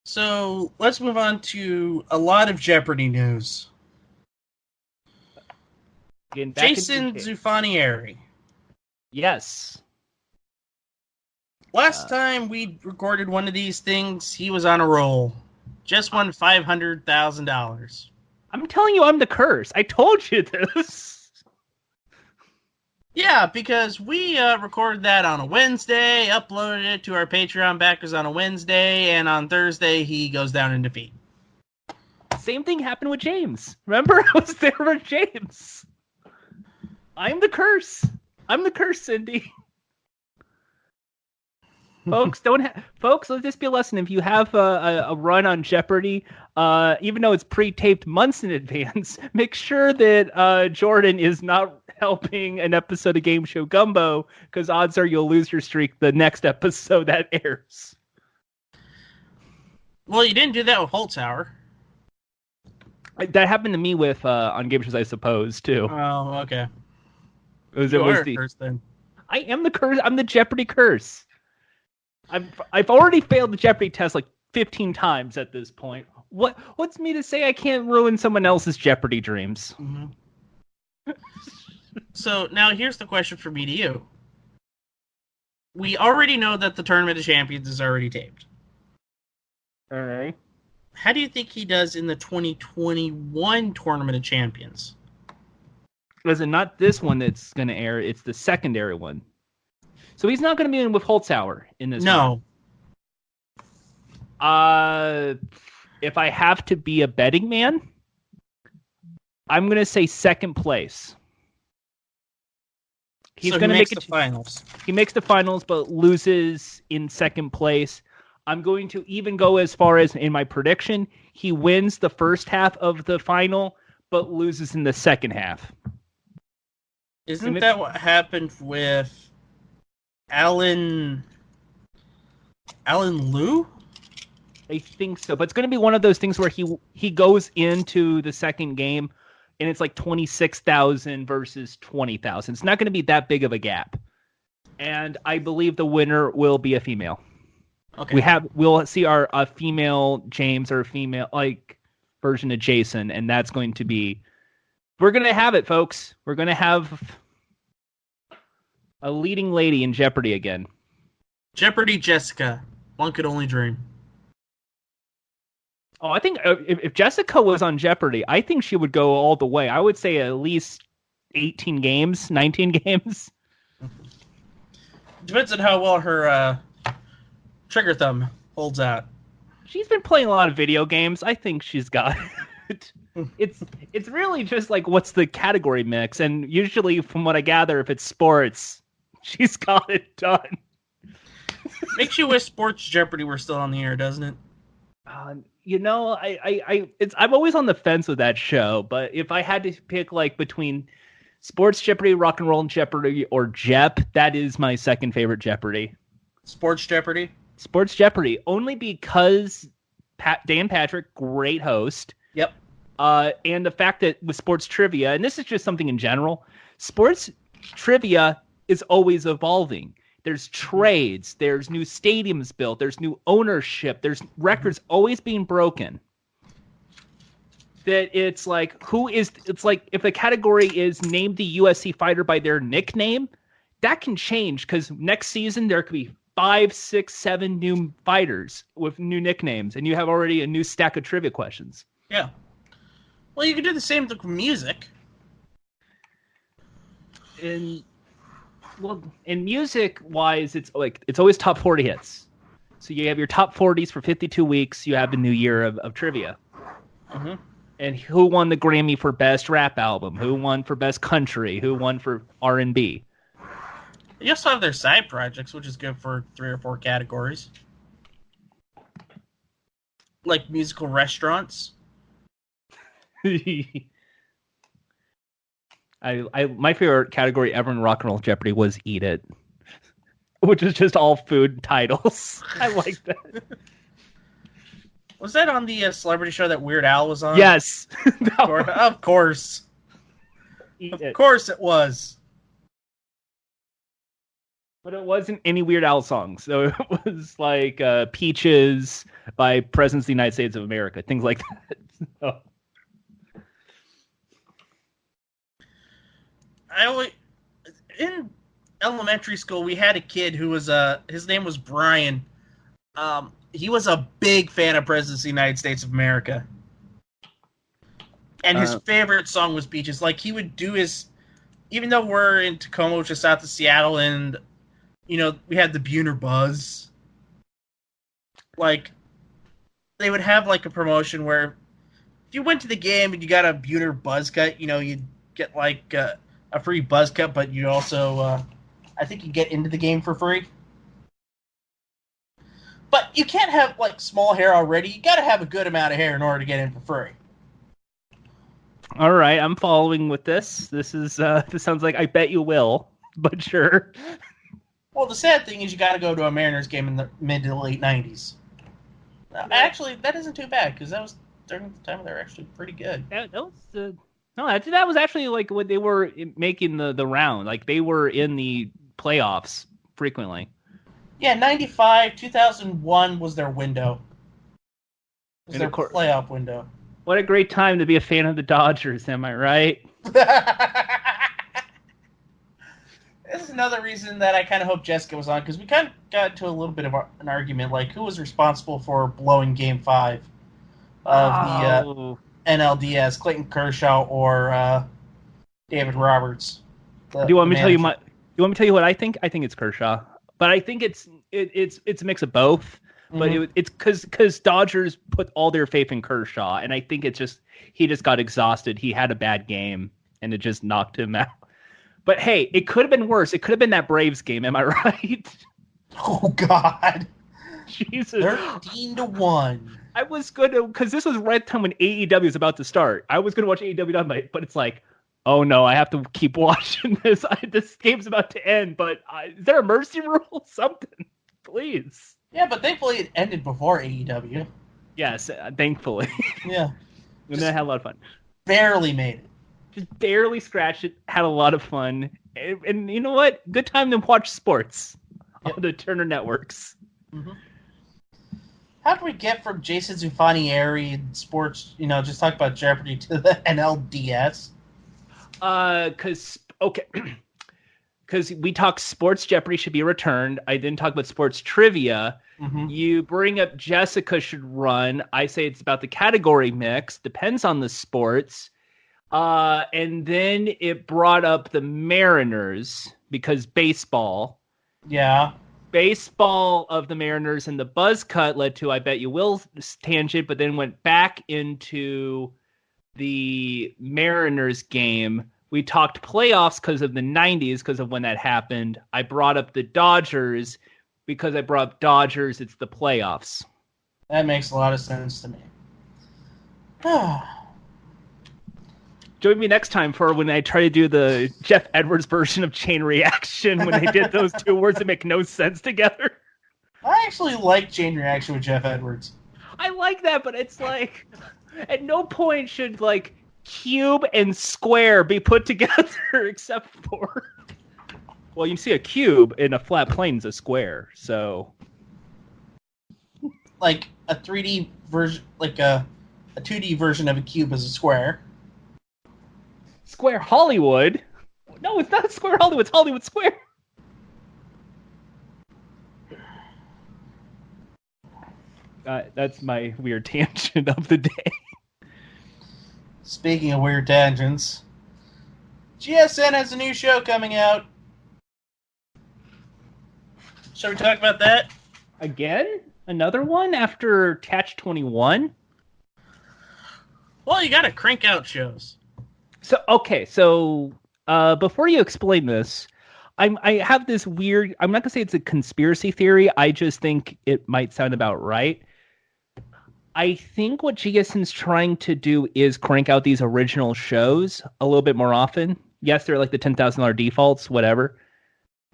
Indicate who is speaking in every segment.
Speaker 1: So let's move on to a lot of Jeopardy news. Jason Zuffanieri.
Speaker 2: Yes.
Speaker 1: Last time we recorded one of these things, he was on a roll. Just won $500,000.
Speaker 2: I'm telling you, I'm the curse. I told you this.
Speaker 1: Yeah, because we recorded that on a Wednesday, uploaded it to our Patreon backers on a Wednesday, and on Thursday he goes down in defeat.
Speaker 2: Same thing happened with James. Remember? I was there for James. I'm the curse. I'm the curse, Cyndi. Folks, folks, let this be a lesson. If you have a run on Jeopardy, even though it's pre-taped months in advance, make sure that Jordan is not helping an episode of Game Show Gumbo, because odds are you'll lose your streak the next episode that airs.
Speaker 1: Well, you didn't do that with Holtzhauer.
Speaker 2: That happened to me with on Game Shows, I suppose, too.
Speaker 1: Oh, okay.
Speaker 2: You are the curse, then. I am the curse. I'm the Jeopardy curse. I've already failed the Jeopardy test like 15 times at this point. What's me to say I can't ruin someone else's Jeopardy dreams?
Speaker 1: Mm-hmm. So now here's the question from me to you. We already know that the Tournament of Champions is already taped.
Speaker 2: All right.
Speaker 1: How do you think he does in the 2021 Tournament of Champions?
Speaker 2: Is it not this one that's going to air? It's the secondary one. So he's not going to be in with Holtzhauer in this
Speaker 1: No.
Speaker 2: one. If I have to be a betting man, I'm going to say second place. He's going to make it
Speaker 1: the finals.
Speaker 2: He makes the finals, but loses in second place. I'm going to even go as far as in my prediction, he wins the first half of the final, but loses in the second half.
Speaker 1: Isn't that what happened with Alan Liu?
Speaker 2: I think so, but it's going to be one of those things where he goes into the second game and it's like 26,000 versus 20,000. It's not going to be that big of a gap. And I believe the winner will be a female.
Speaker 1: Okay.
Speaker 2: We'll see a female James or a female version of Jason, and that's going to be, we're going to have it, folks. We're going to have a leading lady in Jeopardy again.
Speaker 1: Jeopardy Jessica. One could only dream.
Speaker 2: Oh, I think if Jessica was on Jeopardy, I think she would go all the way. I would say at least 18 games, 19 games.
Speaker 1: Depends on how well her trigger thumb holds out.
Speaker 2: She's been playing a lot of video games. I think she's got it. It's really just like, what's the category mix? And usually, from what I gather, if it's sports, she's got it done.
Speaker 1: Makes you wish Sports Jeopardy were still on the air, doesn't it?
Speaker 2: I'm always on the fence with that show. But if I had to pick between Sports Jeopardy, Rock and Roll Jeopardy, or Jep, that is my second favorite Jeopardy.
Speaker 1: Sports Jeopardy?
Speaker 2: Sports Jeopardy, only because Dan Patrick, great host.
Speaker 1: Yep.
Speaker 2: And the fact that with sports trivia, and this is just something in general, sports trivia is always evolving. There's trades, there's new stadiums built, there's new ownership, there's records always being broken. That it's like, if the category is name the USC fighter by their nickname, that can change because next season there could be 5, 6, 7 new fighters with new nicknames, and you have already a new stack of trivia questions.
Speaker 1: Yeah. Well, you can do the same thing with music.
Speaker 2: In music-wise, it's always top 40 hits. So you have your top 40s for 52 weeks. You have the new year of trivia.
Speaker 1: Mm-hmm.
Speaker 2: And who won the Grammy for Best Rap Album? Who won for Best Country? Who won for R&B?
Speaker 1: They also have their side projects, which is good for 3 or 4 categories. Like musical restaurants.
Speaker 2: My favorite category ever in Rock and Roll Jeopardy was Eat It, which is just all food titles. I like that.
Speaker 1: Was that on the celebrity show that Weird Al was on?
Speaker 2: Yes.
Speaker 1: Of course. Of course it was.
Speaker 2: But it wasn't any Weird Al songs. So it was like Peaches by Presidents of the United States of America, things like that. So.
Speaker 1: In elementary school, we had a kid who was his name was Brian. He was a big fan of Presidents of the United States of America. And his favorite song was Beaches. Like, he would do his... Even though we're in Tacoma, which is south of Seattle, and, you know, we had the Buhner Buzz. Like, they would have, like, a promotion where if you went to the game and you got a Buhner Buzz cut, you know, you'd get, like, a free buzz cut, but you'd also... I think you get into the game for free. But you can't have, like, small hair already. You gotta have a good amount of hair in order to get in for free.
Speaker 2: All right, I'm following with this. This sounds like I bet you will, but sure.
Speaker 1: Well, the sad thing is you gotta go to a Mariners game in the mid to late 90s. Actually, that isn't too bad, because that was during the time they were actually pretty good.
Speaker 2: That was... No, that was actually like when they were making the round. Like, they were in the playoffs frequently.
Speaker 1: Yeah, 95, 2001 was their window. It was their playoff window.
Speaker 2: What a great time to be a fan of the Dodgers, am I right?
Speaker 1: This is another reason that I kind of hope Jessica was on, because we kind of got into a little bit of an argument, like who was responsible for blowing Game 5 of the NLDS, Clayton Kershaw or David Roberts.
Speaker 2: Do you want me to tell you what I think? I think it's Kershaw, but I think it's a mix of both. But it's because Dodgers put all their faith in Kershaw, and I think he just got exhausted. He had a bad game, and it just knocked him out. But hey, it could have been worse. It could have been that Braves game. Am I right?
Speaker 1: Oh God,
Speaker 2: Jesus,
Speaker 1: 13-1. I
Speaker 2: was good because this was right time when AEW was about to start. I was going to watch AEW tonight, but it's like, oh no, I have to keep watching this. This game's about to end. But is there a mercy rule? Something, please.
Speaker 1: Yeah, but thankfully it ended before AEW.
Speaker 2: Yes, thankfully.
Speaker 1: Yeah.
Speaker 2: And then I had a lot of fun.
Speaker 1: Barely made it.
Speaker 2: Just barely scratched it. Had a lot of fun. And you know what? Good time to watch sports on the Turner networks.
Speaker 1: Mm-hmm. How do we get from Jason Zuffanieri and sports, just talk about Jeopardy to the NLDS? Because
Speaker 2: we talk sports Jeopardy should be returned. I didn't talk about sports trivia. Mm-hmm. You bring up Jessica should run. I say it's about the category mix. Depends on the sports. And then it brought up the Mariners because baseball.
Speaker 1: Yeah.
Speaker 2: Baseball of the Mariners and the buzz cut led to I Bet You Will tangent, but then went back into the Mariners game. We talked playoffs because of the 90s, because of when that happened. I brought up the Dodgers because I brought up Dodgers. It's the playoffs.
Speaker 1: That makes a lot of sense to me.
Speaker 2: Join me next time for when I try to do the Jeff Edwards version of Chain Reaction when they did those two words that make no sense together.
Speaker 1: I actually like Chain Reaction with Jeff Edwards.
Speaker 2: I like that, but it's like, at no point should, like, cube and square be put together except for... Well, you see a cube in a flat plane is a square, so...
Speaker 1: Like a 3D version, like a 2D version of a cube is a square.
Speaker 2: Square Hollywood? No, it's not Square Hollywood, it's Hollywood Square. That's my weird tangent of the day.
Speaker 1: Speaking of weird tangents, GSN has a new show coming out. Shall we talk about that?
Speaker 2: Again? Another one after Catch 21?
Speaker 1: Well, you gotta crank out shows.
Speaker 2: So before you explain this, I have this weird, I'm not gonna say it's a conspiracy theory, I just think it might sound about right. I think what GSN's trying to do is crank out these original shows a little bit more often. Yes, they're like the $10,000 defaults, whatever.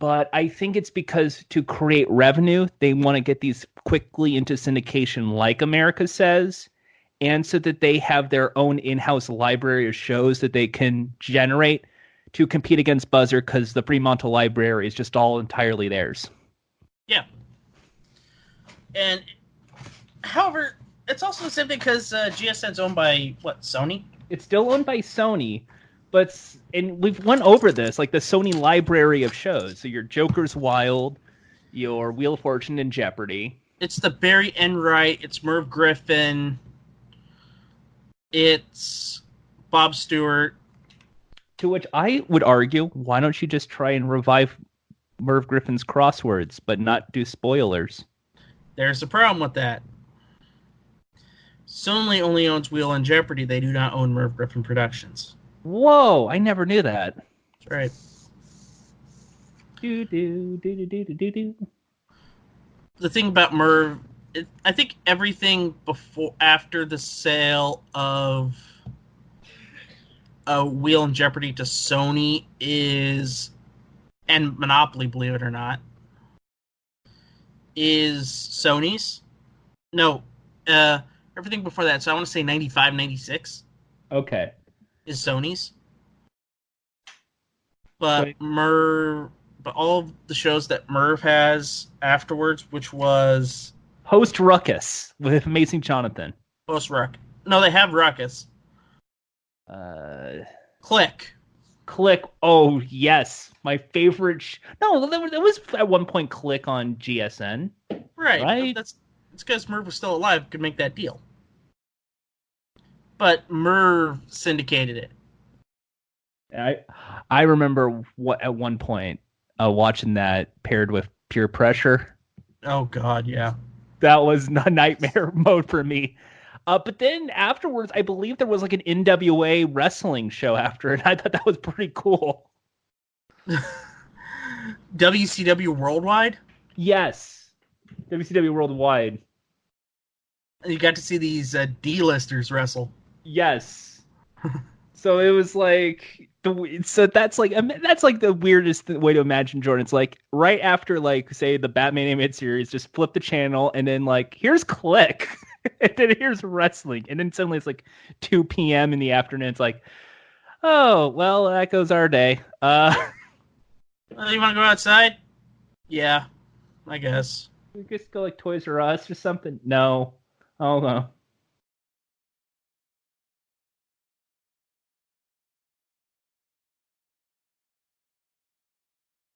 Speaker 2: But I think it's because to create revenue, they want to get these quickly into syndication like America says, and so that they have their own in-house library of shows that they can generate to compete against Buzzr because the Fremantle library is just all entirely theirs.
Speaker 1: Yeah. And, however, it's also the same thing because GSN's owned by, Sony?
Speaker 2: It's still owned by Sony, and we've went over this, like the Sony library of shows. So your Joker's Wild, your Wheel of Fortune, and Jeopardy.
Speaker 1: It's the Barry Enright, it's Merv Griffin, it's Bob Stewart.
Speaker 2: To which I would argue, why don't you just try and revive Merv Griffin's crosswords, but not do spoilers?
Speaker 1: There's a problem with that. Sony only owns Wheel and Jeopardy. They do not own Merv Griffin Productions.
Speaker 2: Whoa, I never knew that.
Speaker 1: That's right.
Speaker 2: Do.
Speaker 1: The thing about Merv, I think everything after the sale of Wheel and Jeopardy to Sony and Monopoly, believe it or not, is Sony's. No, everything before that, so I want to say 95, 96.
Speaker 2: Okay.
Speaker 1: Is Sony's. But but all of the shows that Merv has afterwards, which was
Speaker 2: Host Ruckus with Amazing Jonathan.
Speaker 1: Host Ruck. No, they have Ruckus. Click.
Speaker 2: Oh yes, my favorite. No, there was at one point Click on GSN.
Speaker 1: Right. It's because Merv was still alive, could make that deal. But Merv syndicated it.
Speaker 2: I remember at one point watching that paired with Peer Pressure.
Speaker 1: Oh God, yeah.
Speaker 2: That was a nightmare mode for me. But then afterwards, I believe there was like an NWA wrestling show after it. I thought that was pretty cool.
Speaker 1: WCW Worldwide?
Speaker 2: Yes. WCW Worldwide.
Speaker 1: You got to see these D-listers wrestle.
Speaker 2: Yes. So it was like that's like the weirdest way to imagine Jordan. It's like right after like say the Batman animated series, just flip the channel and then like here's Click and then here's wrestling and then suddenly it's like 2 p.m. in the afternoon. It's like, oh well, that goes our day.
Speaker 1: You want to go outside? Yeah, I guess.
Speaker 2: We just go like Toys R Us or something. No, oh no.